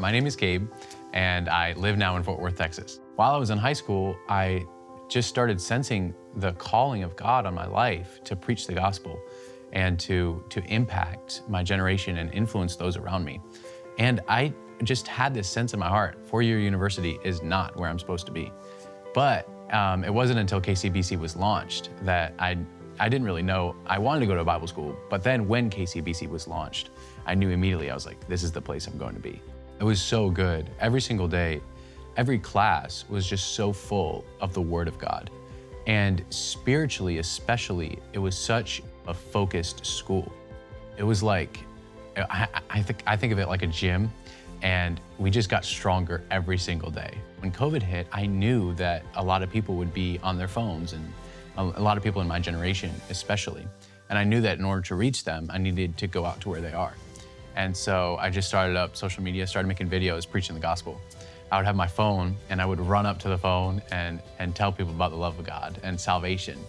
My name is Gabe, and I live now in Fort Worth, Texas. While I was in high school, I just started sensing the calling of God on my life to preach the gospel and to impact my generation and influence those around me. And I just had this sense in my heart, four-year university is not where I'm supposed to be. But it wasn't until KCBC was launched that I didn't really know. I wanted to go to a Bible school, but then when KCBC was launched, I knew immediately, I was like, this is the place I'm going to be. It was so good. Every single day, every class was just so full of the Word of God. And spiritually, especially, it was such a focused school. It was like, I think of it like a gym, and we just got stronger every single day. When COVID hit, I knew that a lot of people would be on their phones, and a lot of people in my generation especially. And I knew that in order to reach them, I needed to go out to where they are. And so I just started up social media, started making videos, preaching the gospel. I would have my phone and I would run up to the phone and tell people about the love of God and salvation.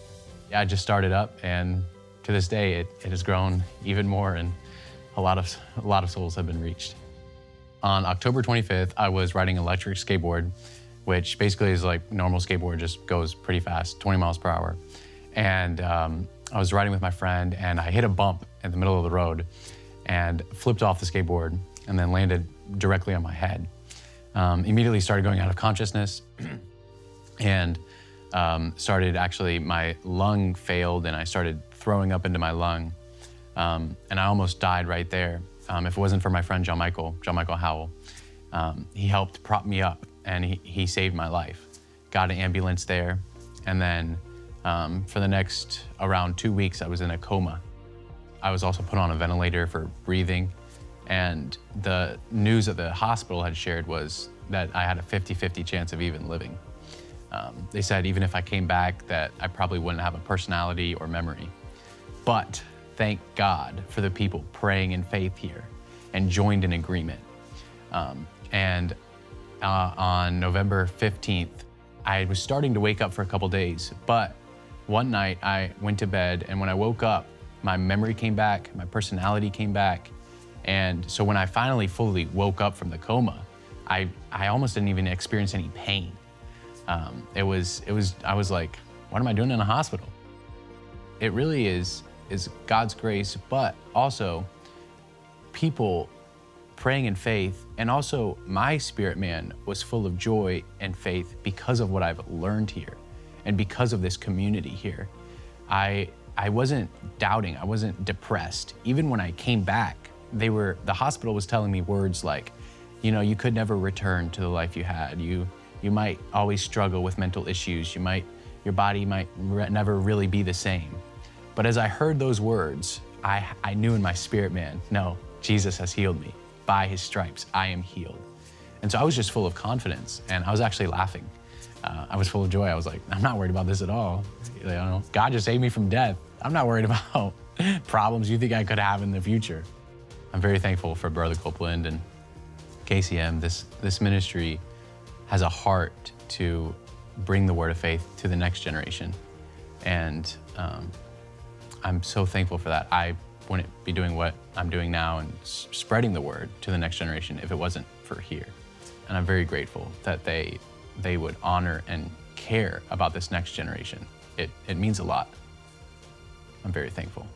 Yeah, I just started up, and to this day, it has grown even more, and a lot of souls have been reached. On October 25th, I was riding an electric skateboard, which basically is like normal skateboard, just goes pretty fast, 20 miles per hour. And I was riding with my friend, and I hit a bump in the middle of the road and flipped off the skateboard and then landed directly on my head. Immediately started going out of consciousness and my lung failed, and I started throwing up into my lung. And I almost died right there. If it wasn't for my friend John Michael Howell, he helped prop me up, and he saved my life. Got an ambulance there, and then for the next around 2 weeks, I was in a coma. I was also put on a ventilator for breathing, and the news that the hospital had shared was that I had a 50-50 chance of even living. They said even if I came back, that I probably wouldn't have a personality or memory. But thank God for the people praying in faith here and joined in agreement. On November 15th, I was starting to wake up for a couple days, but one night I went to bed, and when I woke up, my memory came back, my personality came back. And so when I finally fully woke up from the coma, I almost didn't even experience any pain. I was like, what am I doing in a hospital? It really is God's grace, but also people praying in faith, and also my spirit man was full of joy and faith because of what I've learned here and because of this community here. I wasn't doubting, I wasn't depressed. Even when I came back, the hospital was telling me words like, you know, you could never return to the life you had. You might always struggle with mental issues. Your body might never really be the same. But as I heard those words, I knew in my spirit man, no, Jesus has healed me. By his stripes, I am healed. And so I was just full of confidence, and I was actually laughing. I was full of joy. I was like, I'm not worried about this at all. You know, God just saved me from death. I'm not worried about problems you think I could have in the future. I'm very thankful for Brother Copeland and KCM. This ministry has a heart to bring the word of faith to the next generation. And I'm so thankful for that. I wouldn't be doing what I'm doing now and spreading the word to the next generation if it wasn't for here. And I'm very grateful that they would honor and care about this next generation. It means a lot. I'm very thankful.